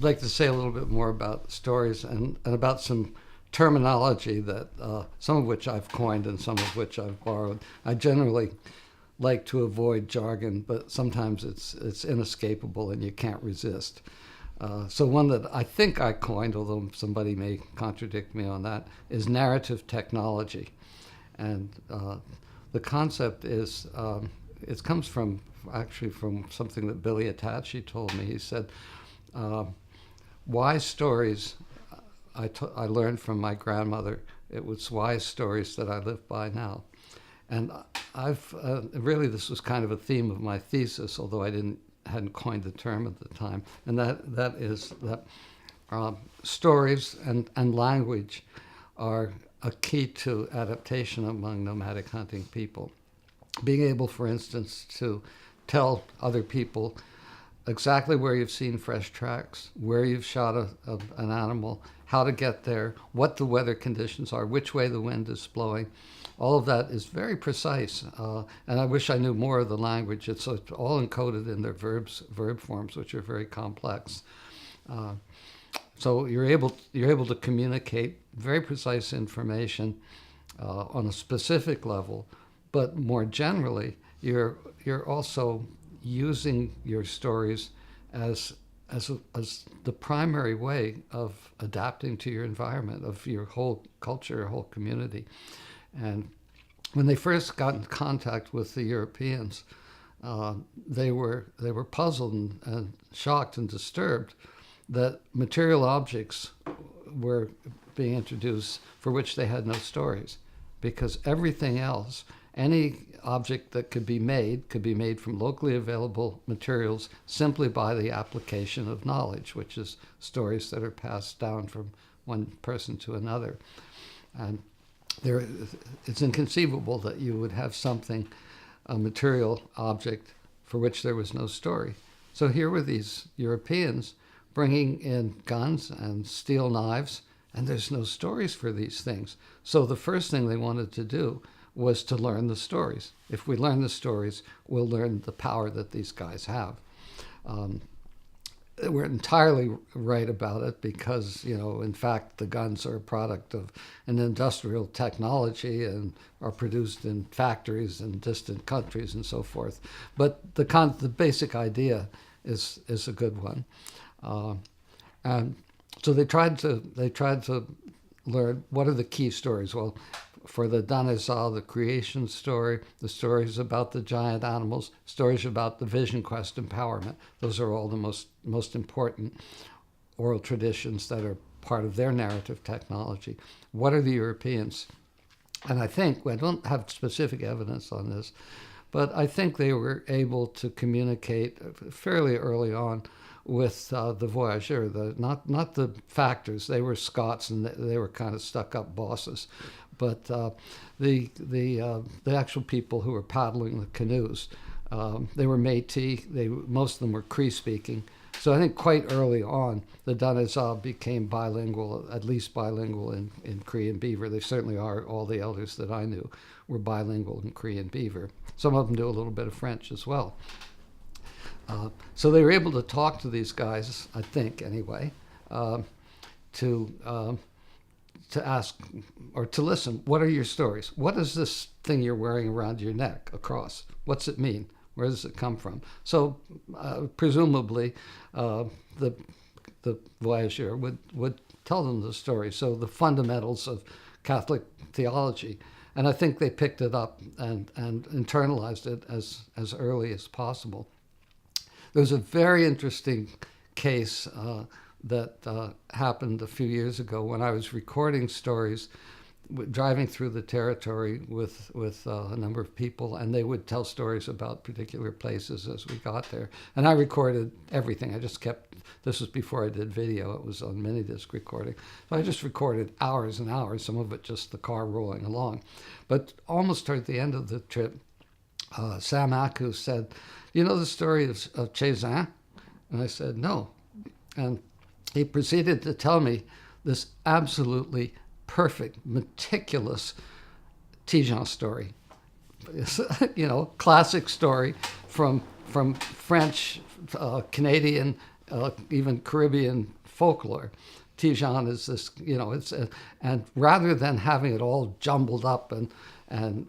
I'd like to say a little bit more about stories and about some terminology that some of which I've coined and some of which I've borrowed. I generally like to avoid jargon, but sometimes it's inescapable and you can't resist. So one that I think I coined, although somebody may contradict me on that, is narrative technology. And the concept is, it comes from something that Billy Attache told me. He said, wise stories, I learned from my grandmother. It was wise stories that I live by now. And I've really, this was kind of a theme of my thesis, although I hadn't coined the term at the time. And that is that stories and language are a key to adaptation among nomadic hunting people. Being able, for instance, to tell other people exactly where you've seen fresh tracks, where you've shot an animal, how to get there, what the weather conditions are, which way the wind is blowing. All of that is very precise, and I wish I knew more of the language. It's all encoded in their verb forms, which are very complex. So you're able to communicate very precise information on a specific level, but more generally, you're also using your stories as the primary way of adapting to your environment, of your whole culture, your whole community. And when they first got in contact with the Europeans, they were puzzled and shocked and disturbed that material objects were being introduced for which they had no stories, because everything else, any object that could be made from locally available materials simply by the application of knowledge, which is stories that are passed down from one person to another. And it's inconceivable that you would have something, a material object, for which there was no story. So here were these Europeans bringing in guns and steel knives, and there's no stories for these things. So the first thing they wanted to do was to learn the stories. If we learn the stories, we'll learn the power that these guys have. We're entirely right about it because, in fact, the guns are a product of an industrial technology and are produced in factories in distant countries and so forth. But the basic idea is a good one. And so they tried to learn what are the key stories. Well, for the Dane-Zaa, the Curation story, the stories about the giant animals, stories about the vision quest empowerment. Those are all the most important oral traditions that are part of their narrative technology. What are the Europeans? And I think, I don't have specific evidence on this, but I think they were able to communicate fairly early on with the voyageurs, not the factors. They were Scots and they were kind of stuck-up bosses. But the actual people who were paddling the canoes, they were Métis. Most of them were Cree speaking. So I think quite early on, the Dane-Zaa became bilingual, at least bilingual in Cree and Beaver. They certainly are. All the elders that I knew were bilingual in Cree and Beaver. Some of them do a little bit of French as well. So they were able to talk to these guys, I think anyway, to ask or to listen. What are your stories? What is this thing you're wearing around your neck across? What's it mean? Where does it come from? So presumably the voyageur would tell them the story. So the fundamentals of Catholic theology. And I think they picked it up and internalized it as early as possible. There's a very interesting case that happened a few years ago when I was recording stories, driving through the territory with a number of people, and they would tell stories about particular places as we got there. And I recorded everything. I just kept, this was before I did video, it was on minidisc recording. So I just recorded hours and hours, some of it just the car rolling along. But almost toward the end of the trip, Sam Aku said, "You know the story of Chézanne?" And I said, "No." And he proceeded to tell me this absolutely perfect, meticulous Tijan story. Classic story from French, Canadian, even Caribbean folklore. Tijan is this, and rather than having it all jumbled up and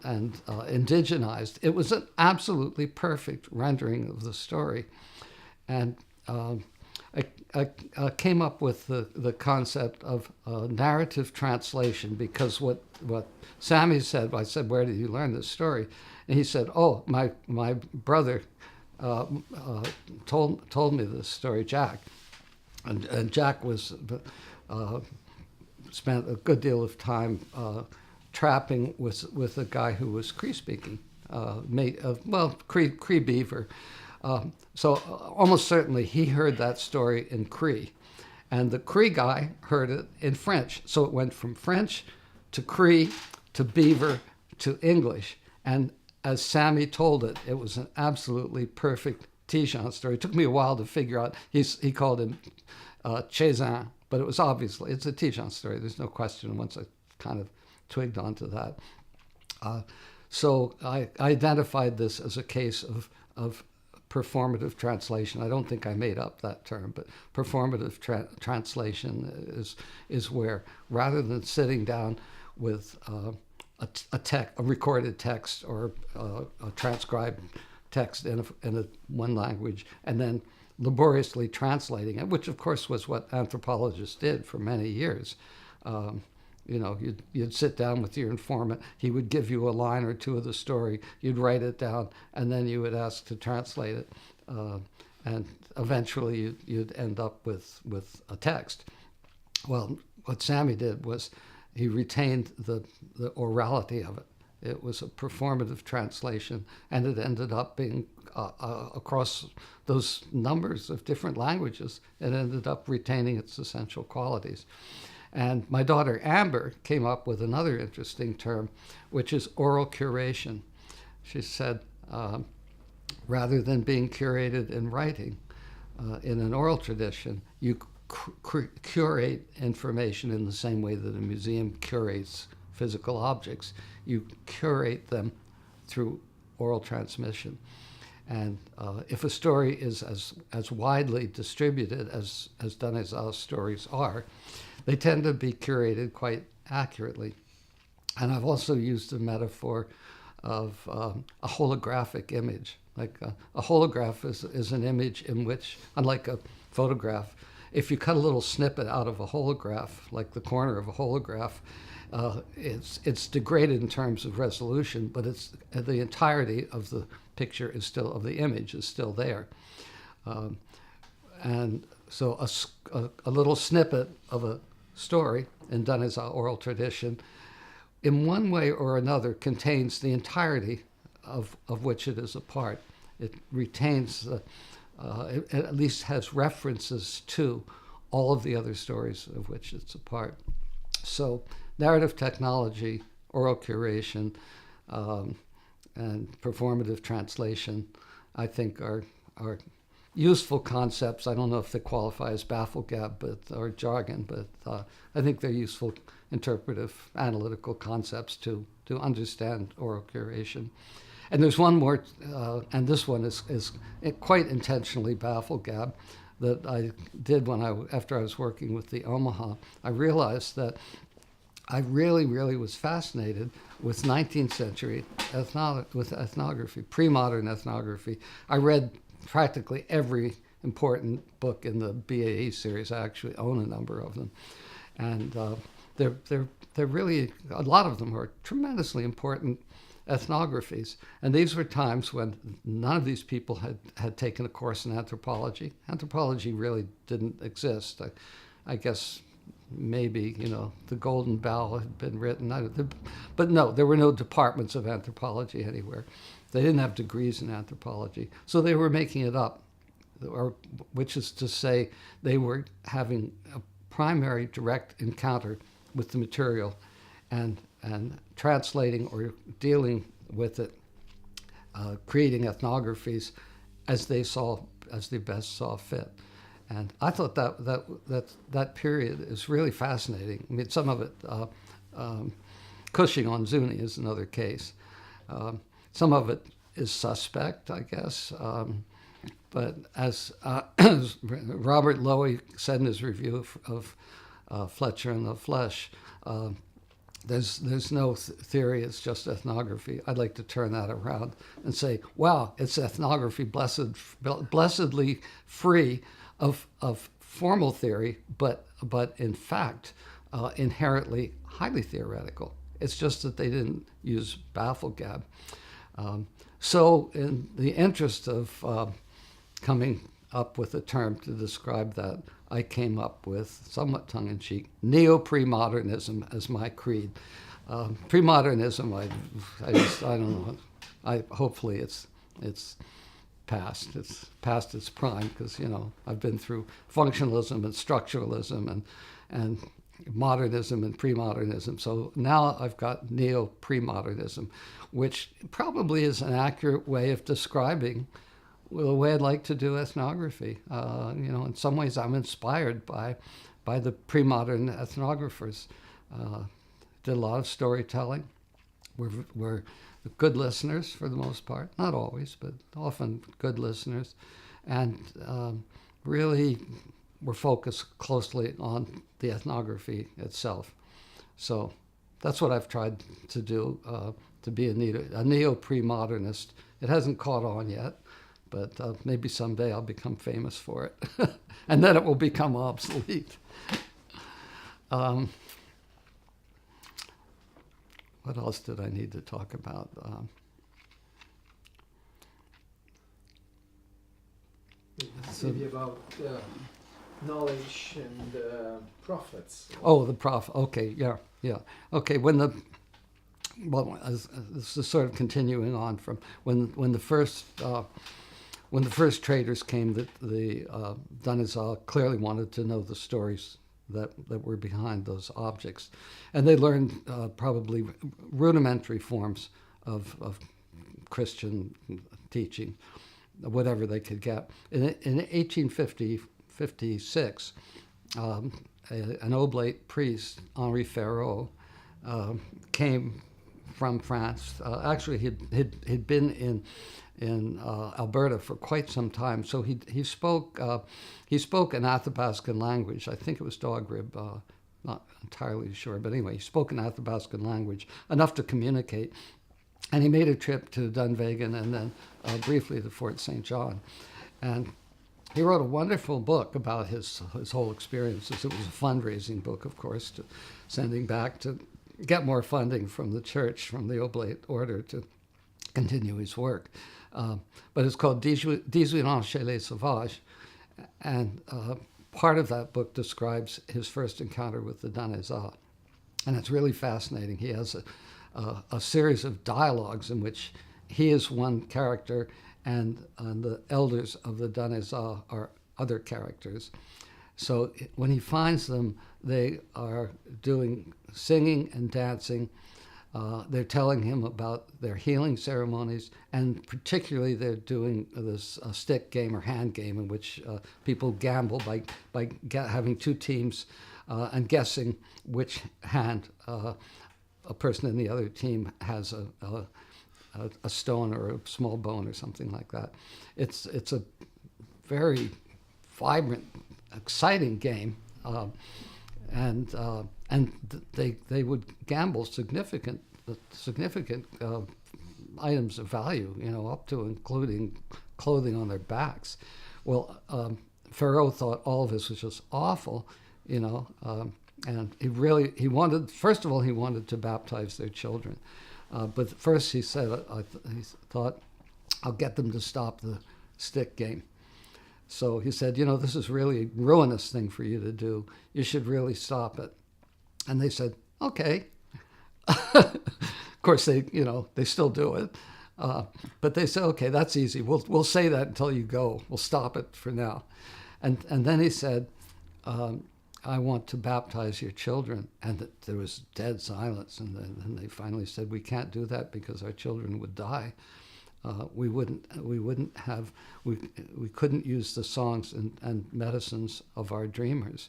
indigenized, it was an absolutely perfect rendering of the story. And I came up with the concept of narrative translation because what Sammy said, I said, where did you learn this story? And he said, oh, my brother told me this story, Jack. And Jack was spent a good deal of time trapping with a guy who was Cree speaking, Cree Beaver. So almost certainly he heard that story in Cree, and the Cree guy heard it in French. So it went from French to Cree to Beaver to English. And as Sammy told it, it was an absolutely perfect Tijan story. It took me a while to figure out. He called him Chezin, but it was obviously, it's a Tijan story. There's no question once I kind of twigged onto that. So I identified this as a case of performative translation. I don't think I made up that term, but performative translation is where, rather than sitting down with a recorded text or a transcribed text in one language and then laboriously translating it, which of course was what anthropologists did for many years. You'd sit down with your informant, he would give you a line or two of the story, you'd write it down, and then you would ask to translate it. And eventually you'd end up with a text. Well, what Sammy did was he retained the orality of it. It was a performative translation, and it ended up being across those numbers of different languages, it ended up retaining its essential qualities. And my daughter Amber came up with another interesting term, which is oral curation. She said, rather than being curated in writing, in an oral tradition, you curate information in the same way that a museum curates physical objects. You curate them through oral transmission. And if a story is as widely distributed as Dane-Zaa's stories are, they tend to be curated quite accurately. And I've also used the metaphor of a holographic image. Like a holograph is an image in which, unlike a photograph, if you cut a little snippet out of a holograph, like the corner of a holograph, it's degraded in terms of resolution, but it's the entirety of the picture is still, of the image is still there. And so a little snippet of a story in Dane-Zaa oral tradition, in one way or another, contains the entirety of which it is a part. It retains, it at least has references to all of the other stories of which it's a part. So narrative technology, oral curation, and performative translation, I think are useful concepts. I don't know if they qualify as bafflegab or jargon, but I think they're useful interpretive analytical concepts to understand oral curation. And there's one more, and this one is quite intentionally bafflegab, that I did after I was working with the Omaha. I realized that I really, really was fascinated with 19th century ethnography, pre-modern ethnography. I read practically every important book in the BAE series. I actually own a number of them. And they're really, a lot of them are tremendously important ethnographies. And these were times when none of these people had taken a course in anthropology. Anthropology really didn't exist. I guess maybe, the Golden Bough had been written. But no, there were no departments of anthropology anywhere. They didn't have degrees in anthropology. So they were making it up, which is to say they were having a primary direct encounter with the material and translating or dealing with it, creating ethnographies as they best saw fit. And I thought that period is really fascinating. I mean, some of it, Cushing on Zuni is another case. Some of it is suspect, I guess. But as Robert Lowy said in his review of Fletcher and the Flesh, there's no theory, it's just ethnography. I'd like to turn that around and say, wow, it's ethnography blessedly free of formal theory, but in fact, inherently highly theoretical. It's just that they didn't use Bafflegab. So in the interest of coming up with a term to describe that, I came up with, somewhat tongue-in-cheek, neo-premodernism as my creed. Premodernism, I don't know. Hopefully it's past. It's past its prime because I've been through functionalism and structuralism and modernism and premodernism. So now I've got neo-premodernism, which probably is an accurate way of describing the way I'd like to do ethnography. In some ways I'm inspired by the pre-modern ethnographers. Did a lot of storytelling. We're good listeners for the most part. Not always, but often good listeners. And really we're focused closely on the ethnography itself. So that's what I've tried to do, to be a neo-pre-modernist. It hasn't caught on yet, but maybe someday I'll become famous for it. And then it will become obsolete. What else did I need to talk about? Maybe about knowledge and prophets. Oh, the prophet. Okay, yeah. Okay, this is sort of continuing on from when the first traders came, the Dane-Zaa clearly wanted to know the stories that were behind those objects, and they learned probably rudimentary forms of Christian teaching, whatever they could get. In 1856, an oblate priest, Henri Ferraud, came from France. Actually, he'd been in Alberta for quite some time, so he spoke an Athabascan language. I think it was Dogrib, not entirely sure, but anyway, he spoke an Athabascan language enough to communicate. And he made a trip to Dunvegan and then briefly to Fort St. John. And he wrote a wonderful book about his whole experiences. It was a fundraising book, of course, sending back to get more funding from the church, from the Oblate order to continue his work. But it's called 18 ans chez les Sauvages. And part of that book describes his first encounter with the Dane-Zaa. And it's really fascinating. He has a series of dialogues in which he is one character and the elders of the Dane-Zaa are other characters. So when he finds them, they are doing singing and dancing. They're telling him about their healing ceremonies, and particularly they're doing this stick game or hand game in which people gamble by having two teams and guessing which hand a person in the other team has a stone or a small bone or something like that. It's a very vibrant, exciting game, and they would gamble significant items of value, up to including clothing on their backs. Well, Ferraud thought all of this was just awful, and he wanted, first of all, he wanted to baptize their children. But first he said, he thought, I'll get them to stop the stick game. So he said, this is really a ruinous thing for you to do. You should really stop it. And they said, okay. Of course, they still do it. But they said, okay, that's easy. We'll say that until you go. We'll stop it for now. And then he said, I want to baptize your children. And there was dead silence. And then they finally said, we can't do that because our children would die. We couldn't use the songs and medicines of our dreamers.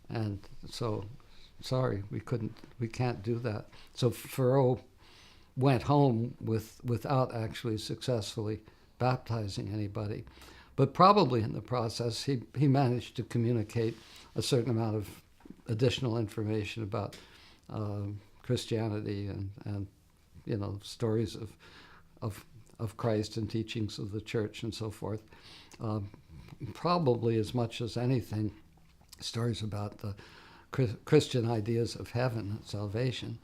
And so, sorry, we can't do that. So Ferraud went home without actually successfully baptizing anybody. But probably in the process, he managed to communicate a certain amount of additional information about Christianity and stories of Christ and teachings of the church and so forth. Probably as much as anything, stories about the Christian ideas of heaven and salvation,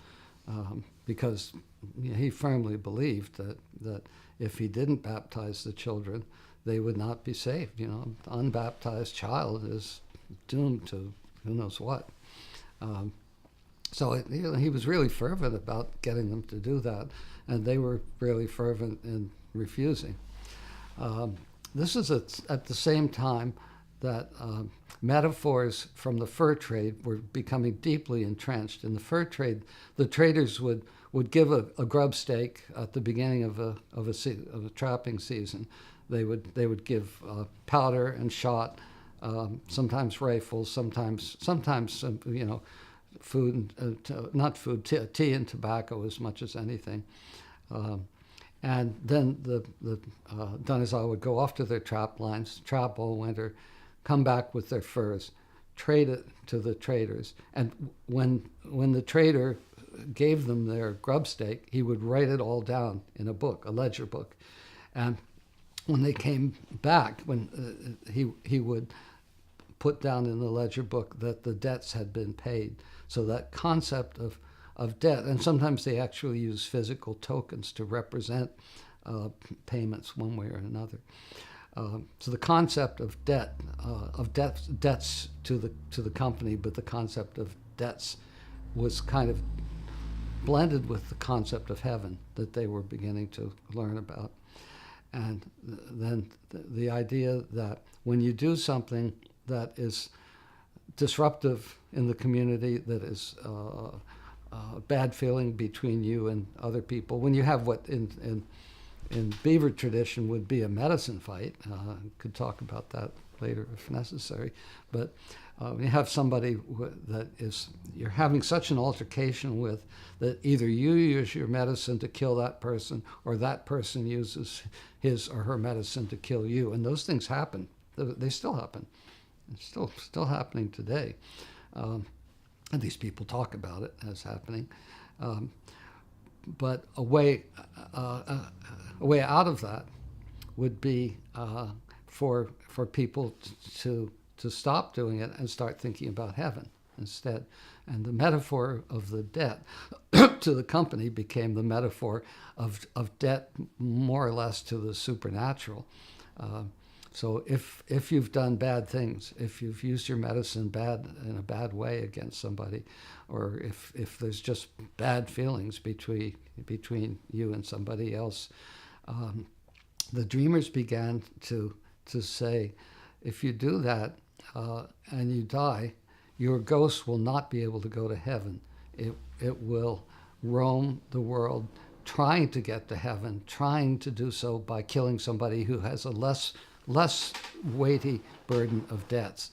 because he firmly believed that if he didn't baptize the children, they would not be saved. An unbaptized child is doomed to who knows what. So he was really fervent about getting them to do that, and they were really fervent in refusing. This is at the same time that metaphors from the fur trade were becoming deeply entrenched. In the fur trade, the traders would give a grub stake at the beginning of a trapping season. They would give powder and shot, sometimes rifles, sometimes food, tea and tobacco as much as anything. And then the Dane-Zaa would go off to their trap lines, trap all winter, come back with their furs, trade it to the traders. And when the trader gave them their grub stake, he would write it all down in a book, a ledger book. And when they came back, when he would put down in the ledger book that the debts had been paid. So that concept of debt, and sometimes they actually use physical tokens to represent payments one way or another. So the concept of debts to the company, but the concept of debts was kind of blended with the concept of heaven that they were beginning to learn about. And then the idea that when you do something that is disruptive in the community, that is bad feeling between you and other people, when you have what in Beaver tradition would be a medicine fight, could talk about that later if necessary, but you have somebody that you're having such an altercation with that either you use your medicine to kill that person or that person uses his or her medicine to kill you. And those things happen. They still happen. It's still happening today. And these people talk about it as happening. But a way out of that would be for people to stop doing it and start thinking about heaven instead. And the metaphor of the debt to the company became the metaphor of debt more or less to the supernatural. So if you've done bad things, if you've used your medicine in a bad way against somebody, or if there's just bad feelings between you and somebody else, the dreamers began to say, if you do that and you die, your ghost will not be able to go to heaven. It will roam the world trying to get to heaven, trying to do so by killing somebody who has a less weighty burden of debts.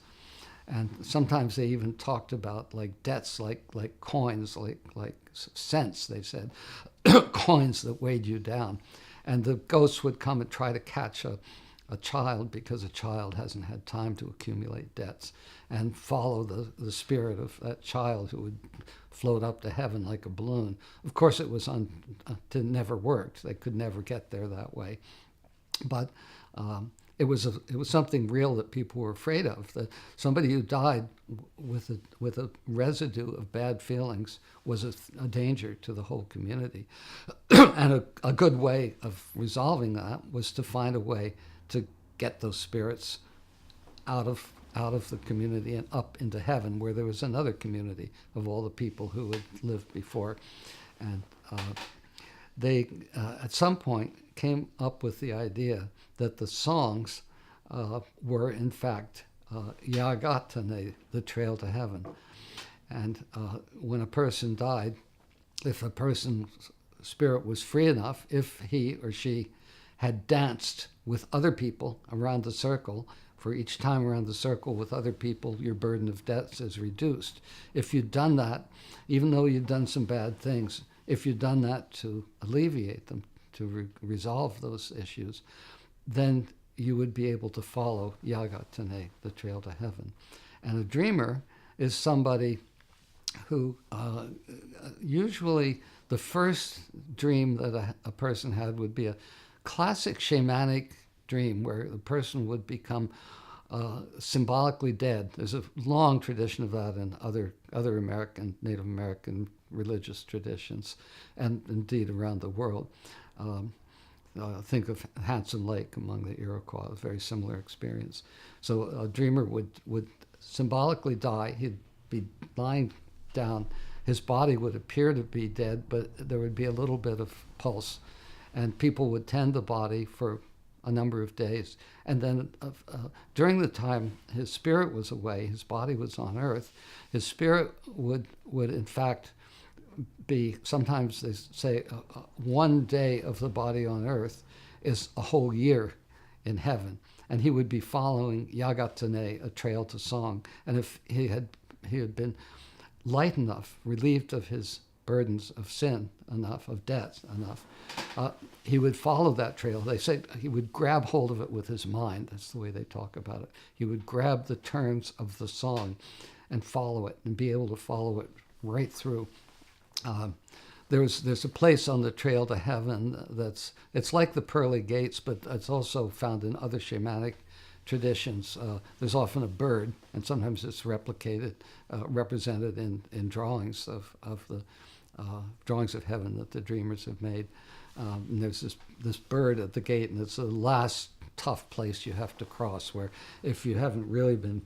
And sometimes they even talked about like debts, like coins, like cents, they said, coins that weighed you down. And the ghosts would come and try to catch a child because a child hasn't had time to accumulate debts, and follow the spirit of that child who would float up to heaven like a balloon. Of course, it never worked. They could never get there that way. But it was something real that people were afraid of. That somebody who died with a residue of bad feelings was a danger to the whole community. And a good way of resolving that was to find a way to get those spirits out of the community and up into heaven, where there was another community of all the people who had lived before. And they, at some point, came up with the idea that the songs were, in fact, Yagatane, the trail to heaven. And when a person died, if a person's spirit was free enough, if he or she had danced with other people around the circle, for each time around the circle with other people, your burden of debts is reduced. If you'd done that, even though you'd done some bad things, if you'd done that to alleviate them, to resolve those issues, then you would be able to follow Yagatane, the trail to heaven. And a dreamer is somebody who usually the first dream that a person had would be a classic shamanic dream where the person would become symbolically dead. There's a long tradition of that in other Native American religious traditions, and indeed around the world. Think of Hanson Lake among the Iroquois, a very similar experience. So a dreamer would symbolically die. He'd be lying down. His body would appear to be dead, but there would be a little bit of pulse, and people would tend the body for a number of days. And then during the time his spirit was away, his body was on earth, his spirit would in fact be, sometimes they say, one day of the body on earth is a whole year in heaven. And he would be following Yagatane, a trail to song. And if he had been light enough, relieved of his burdens of sin enough, of debt enough, he would follow that trail. They say he would grab hold of it with his mind. That's the way they talk about it. He would grab the turns of the song and follow it and be able to follow it right through. There's a place on the trail to heaven it's like the pearly gates, but it's also found in other shamanic traditions. There's often a bird, and sometimes it's represented in drawings of the drawings of heaven that the dreamers have made. And there's this bird at the gate, and it's the last tough place you have to cross, where if you haven't really been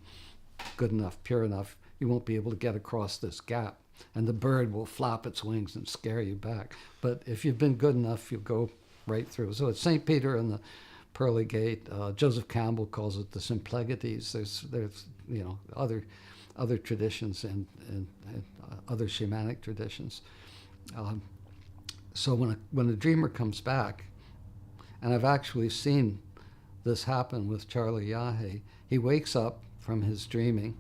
good enough, pure enough, you won't be able to get across this gap. And the bird will flap its wings and scare you back. But if you've been good enough, you'll go right through. So it's St. Peter and the Pearly Gate. Joseph Campbell calls it the Symplegades. There's other traditions and other shamanic traditions. So when a dreamer comes back, and I've actually seen this happen with Charlie Yahe, he wakes up from his dreaming,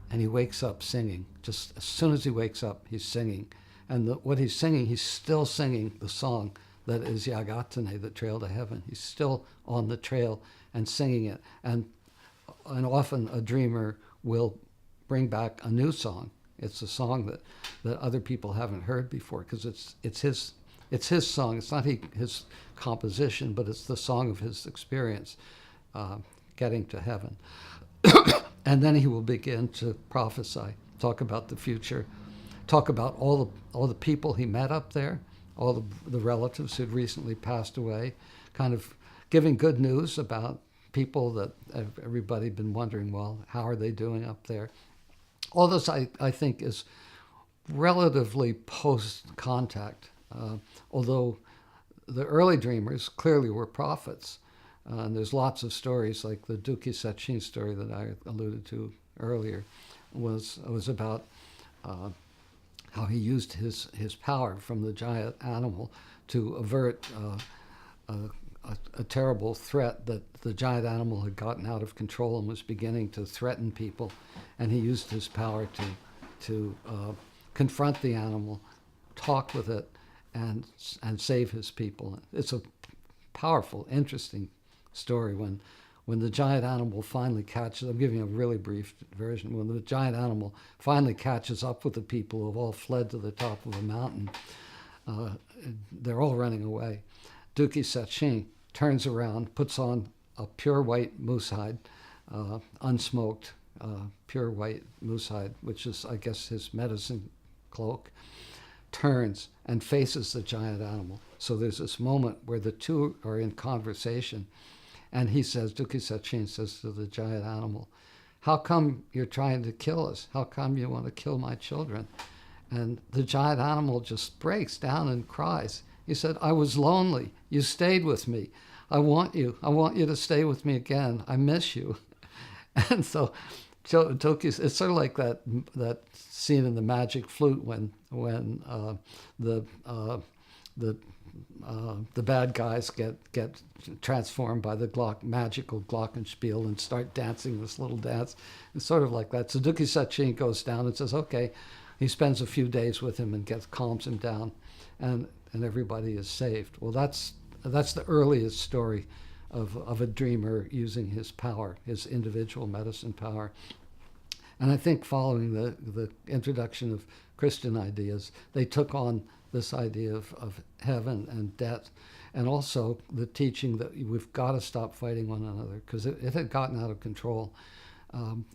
and he wakes up singing. Just as soon as he wakes up, he's singing. And what he's singing, he's still singing the song that is Yagatane, the trail to heaven. He's still on the trail and singing it. And often a dreamer will bring back a new song. It's a song that other people haven't heard before, because it's his song. It's not his composition, but it's the song of his experience, getting to heaven. And then he will begin to prophesy, talk about the future, talk about all the people he met up there, all the relatives who'd recently passed away, kind of giving good news about people that everybody been wondering, well, how are they doing up there? All this, I think, is relatively post-contact, although the early dreamers clearly were prophets. And there's lots of stories, like the Dukey story that I alluded to earlier, was about how he used his power from the giant animal to avert a terrible threat that the giant animal had gotten out of control and was beginning to threaten people, and he used his power to confront the animal, talk with it, and save his people. It's a powerful, interesting story when the giant animal finally catches. I'm giving a really brief version. When the giant animal finally catches up with the people who have all fled to the top of a mountain, they're all running away. Dukey turns around, puts on a pure white moose hide, unsmoked pure white moose hide, which is, I guess, his medicine cloak, turns and faces the giant animal. So there's this moment where the two are in conversation, and Dukey says to the giant animal, "How come you're trying to kill us? How come you want to kill my children?" And the giant animal just breaks down and cries. He said, "I was lonely. You stayed with me. I want you. I want you to stay with me again. I miss you." And so Dukey, it's sort of like that scene in The Magic Flute when the bad guys get transformed by the magical glockenspiel and start dancing this little dance. It's sort of like that. So Dukey goes down and says, okay. He spends a few days with him and calms him down, and everybody is saved. Well, that's the earliest story of a dreamer using his power, his individual medicine power. And I think following the introduction of Christian ideas, they took on this idea of heaven and death, and also the teaching that we've got to stop fighting one another, because it had gotten out of control.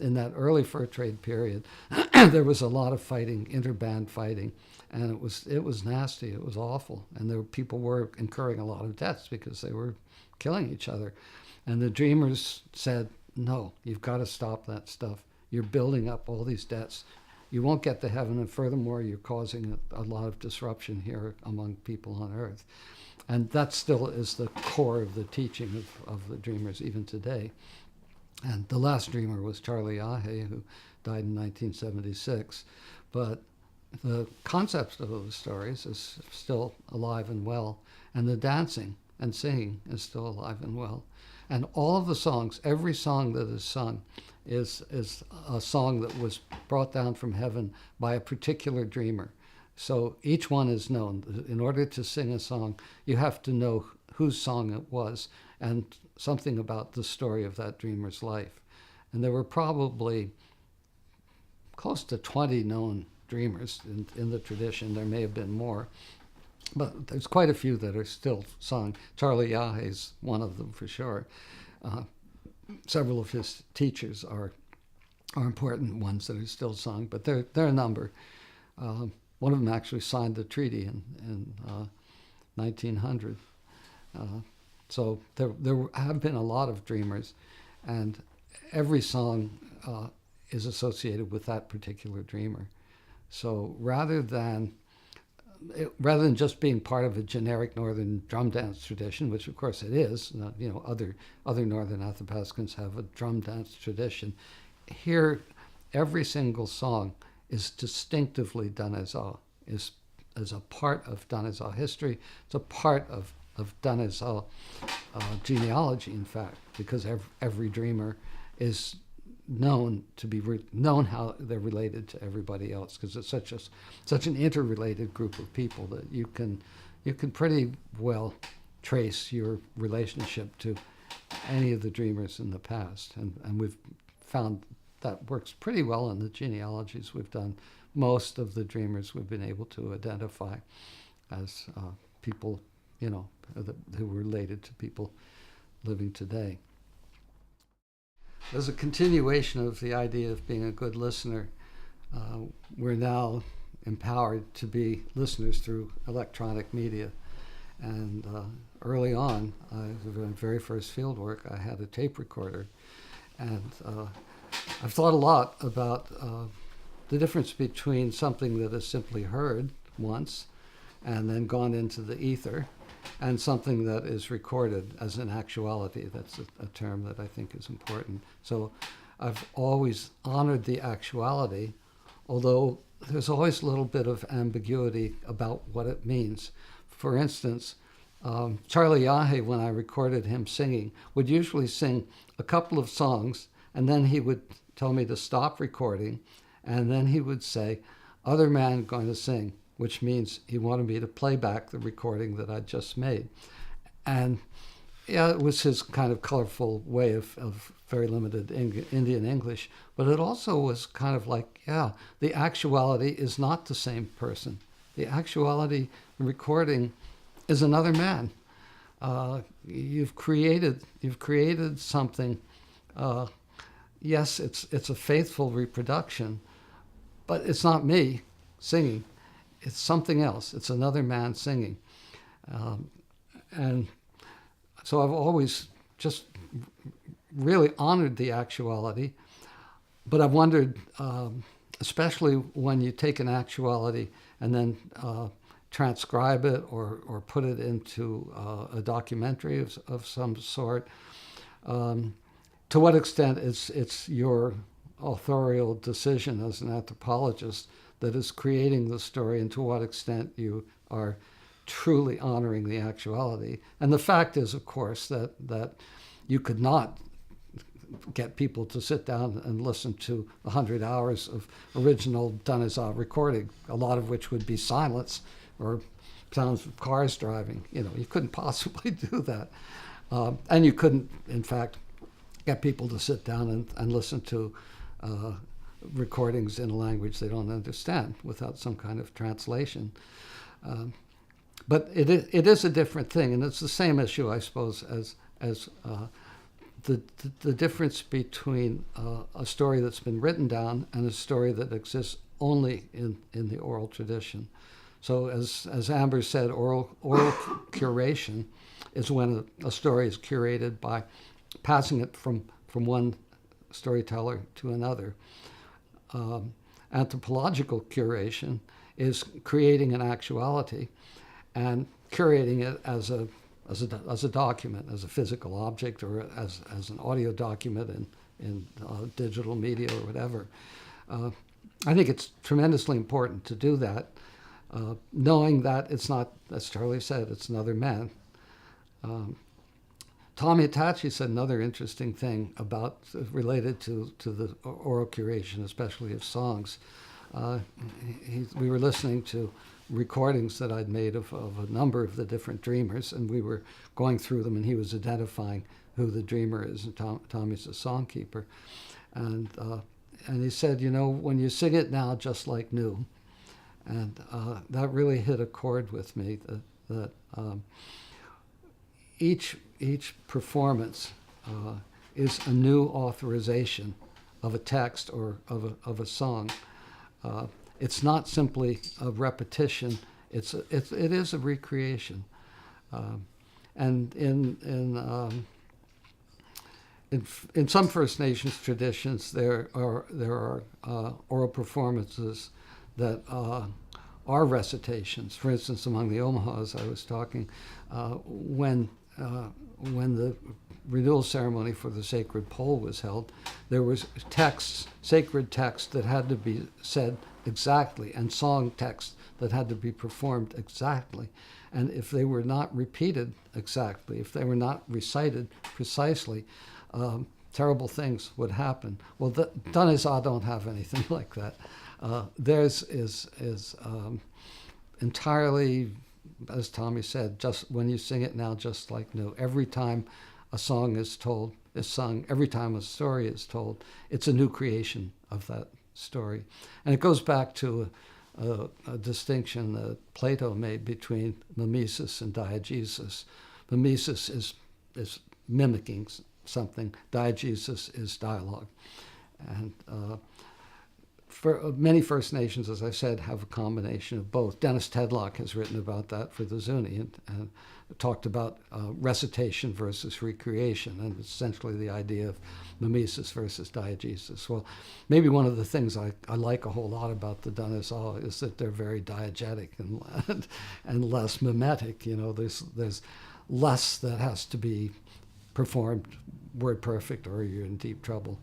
In that early fur trade period, there was a lot of fighting, interband fighting, and it was nasty. It was awful, and people were incurring a lot of deaths because they were killing each other. And the dreamers said, "No, you've got to stop that stuff. You're building up all these debts. You won't get to heaven, and furthermore, you're causing a lot of disruption here among people on Earth." And that still is the core of the teaching of the dreamers even today. And the last dreamer was Charlie Yahe, who died in 1976. But the concept of those stories is still alive and well, and the dancing and singing is still alive and well. And all of the songs, every song that is sung, is a song that was brought down from heaven by a particular dreamer. So each one is known. In order to sing a song, you have to know whose song it was and something about the story of that dreamer's life. And there were probably close to 20 known dreamers in the tradition. There may have been more, but there's quite a few that are still sung. Charlie Yahe's one of them for sure. Several of his teachers are important ones that are still sung, but there are a number. One of them actually signed the treaty in 1900. So there have been a lot of dreamers, and every song is associated with that particular dreamer. So rather than just being part of a generic northern drum dance tradition, which of course it is, other northern Athapascans have a drum dance tradition. Here, every single song is distinctively Dane-Zaa, is a part of Dane-Zaa history. It's a part of Dane-Zaa genealogy, in fact, because every dreamer is known to be known how they're related to everybody else, because it's such an interrelated group of people that you can pretty well trace your relationship to any of the dreamers in the past, and we've found that works pretty well in the genealogies we've done. Most of the dreamers we've been able to identify as people, who were related to people living today. As a continuation of the idea of being a good listener, we're now empowered to be listeners through electronic media. And early on, the very first field work, I had a tape recorder. And I've thought a lot about the difference between something that is simply heard once and then gone into the ether, and something that is recorded as an actuality. That's a term that I think is important. So I've always honored the actuality, although there's always a little bit of ambiguity about what it means. For instance, Charlie Yahe, when I recorded him singing, would usually sing a couple of songs, and then he would tell me to stop recording, and then he would say, "Other man going to sing," which means he wanted me to play back the recording that I'd just made. And yeah, it was his kind of colorful way of very limited Indian English, but it also was kind of like, the actuality is not the same person. The actuality recording is another man. You've created something. Yes, it's a faithful reproduction, but it's not me singing. It's something else. It's another man singing. And so I've always just really honored the actuality, but I've wondered, especially when you take an actuality and then transcribe it or put it into a documentary of some sort, to what extent it's your authorial decision as an anthropologist that is creating the story, and to what extent you are truly honoring the actuality. And the fact is, of course, that you could not get people to sit down and listen to 100 hours of original Dane-Zaa recording, a lot of which would be silence or sounds of cars driving. You couldn't possibly do that. And you couldn't, in fact, get people to sit down and listen to recordings in a language they don't understand without some kind of translation. But it is a different thing, and it's the same issue, I suppose, as the difference between a story that's been written down and a story that exists only in the oral tradition. So as Amber said, oral curation is when a story is curated by passing it from one storyteller to another. Anthropological curation is creating an actuality and curating it as a document, as a physical object, or as an audio document in digital media or whatever. I think it's tremendously important to do that, knowing that it's not, as Charlie said, it's another man. Tommy Atachi said another interesting thing about related to the oral curation, especially of songs. We were listening to recordings that I'd made of a number of the different dreamers, and we were going through them, and he was identifying who the dreamer is, and Tommy's a songkeeper. And he said, you know, when you sing it now just like new, and that really hit a chord with me, that each performance is a new authorization of a text or of a song. It's not simply a repetition. It is a recreation. And in some First Nations traditions, there are oral performances that are recitations. For instance, among the Omahas, I was talking, when the renewal ceremony for the sacred pole was held, there was texts, sacred texts that had to be said exactly, and song texts that had to be performed exactly. And if they were not repeated exactly, if they were not recited precisely, terrible things would happen. Well, the Dane-Zaa don't have anything like that. Theirs is entirely, as Tommy said, just when you sing it now, just like new. Every time a song is told, is sung, every time a story is told, it's a new creation of that story. And it goes back to a distinction that Plato made between mimesis and diegesis. Mimesis is mimicking something. Diegesis is dialogue. And for many First Nations, as I said, have a combination of both. Dennis Tedlock has written about that for the Zuni and talked about recitation versus recreation, and essentially the idea of mimesis versus diegesis. Well, maybe one of the things I like a whole lot about the Dane-Zaa is that they're very diegetic and less mimetic. You know, there's less that has to be performed word perfect, or you're in deep trouble.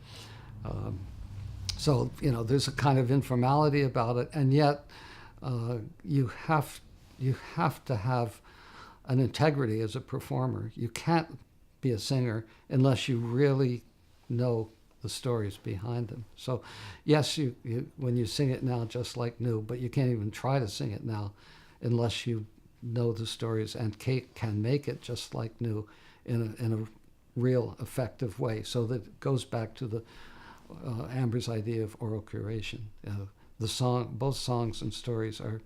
So, you know, there's a kind of informality about it, and yet you have to have an integrity as a performer. You can't be a singer unless you really know the stories behind them. So, yes, you when you sing it now just like new, but you can't even try to sing it now unless you know the stories and can make it just like new in a real effective way. So that it goes back to the Amber's idea of oral curation. Both songs and stories are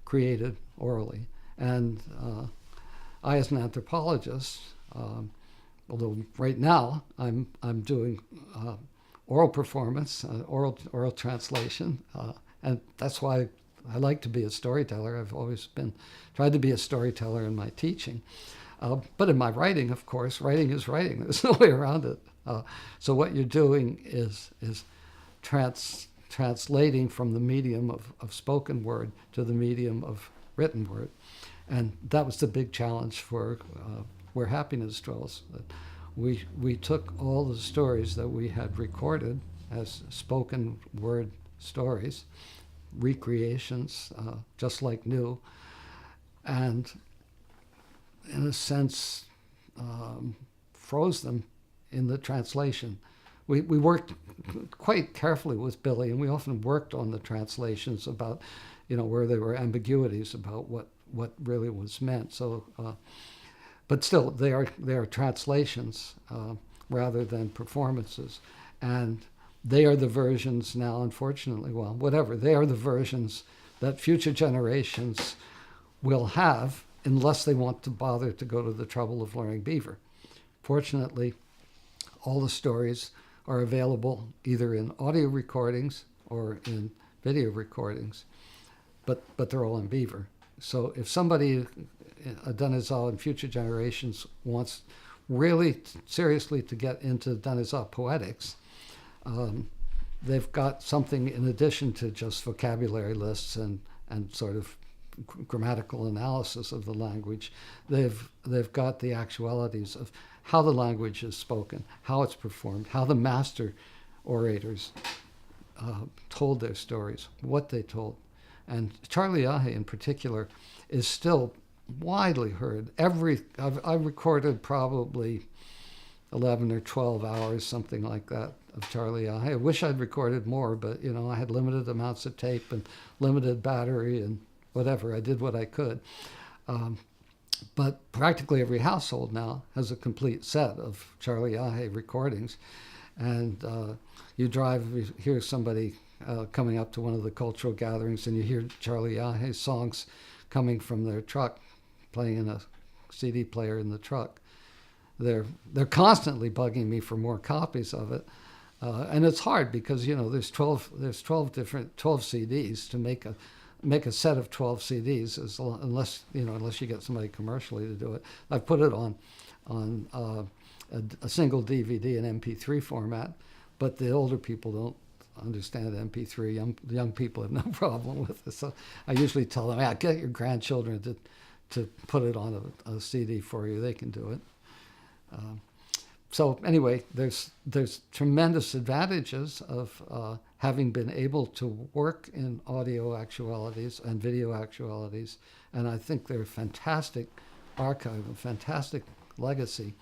created orally, and I, as an anthropologist, although right now I'm doing oral performance, oral translation, and that's why I like to be a storyteller. I've always tried to be a storyteller in my teaching, but in my writing, of course, writing is writing. There's no way around it. So what you're doing is translating from the medium of spoken word to the medium of written word. And that was the big challenge for Where Happiness Dwells. We took all the stories that we had recorded as spoken word stories, recreations, just like new, and in a sense froze them in the translation. We worked quite carefully with Billy, and we often worked on the translations about, you know, where there were ambiguities about what really was meant. So but still, they are translations rather than performances, and they are the versions now, unfortunately, well, whatever, they are the versions that future generations will have unless they want to bother to go to the trouble of learning Beaver. Fortunately, all the stories are available either in audio recordings or in video recordings, but they're all in Beaver. So if somebody, a Dane-Zaa and future generations, wants really seriously to get into Dane-Zaa poetics, they've got something in addition to just vocabulary lists and sort of grammatical analysis of the language. They've got the actualities of how the language is spoken, how it's performed, how the master orators told their stories, what they told. And Charlie Ahe in particular is still widely heard. I've recorded probably 11 or 12 hours, something like that, of Charlie Ahe. I wish I'd recorded more, but I had limited amounts of tape and limited battery and whatever. I did what I could. But practically every household now has a complete set of Charlie Ahe recordings. And you hear somebody coming up to one of the cultural gatherings, and you hear Charlie Ahe songs coming from their truck, playing in a CD player in the truck. They're constantly bugging me for more copies of it. And it's hard because, there's 12 CDs to make a set of 12 CDs, unless you get somebody commercially to do it. I've put it on a single DVD and MP3 format, but the older people don't understand MP3. Young people have no problem with it. So I usually tell them, get your grandchildren to put it on a CD for you. They can do it. So anyway, there's tremendous advantages of having been able to work in audio actualities and video actualities, and I think they're a fantastic archive, a fantastic legacy.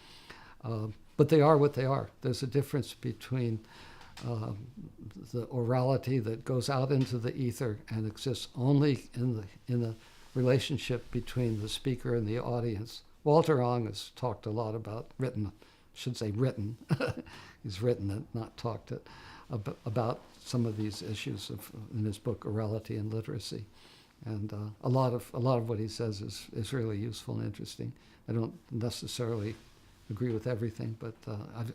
But they are what they are. There's a difference between the orality that goes out into the ether and exists only in the relationship between the speaker and the audience. Walter Ong has talked a lot about written. He's written it, not talked it, about some of these issues in his book Orality and Literacy, and a lot of what he says is really useful and interesting. I don't necessarily agree with everything, but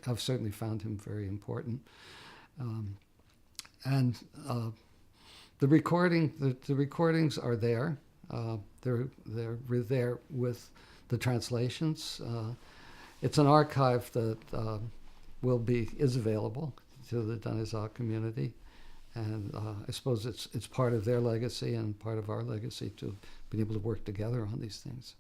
I've certainly found him very important. And the recordings are there. They're there with the translations. It's an archive that is available to the Dane-Zaa community, and I suppose it's part of their legacy and part of our legacy to be able to work together on these things.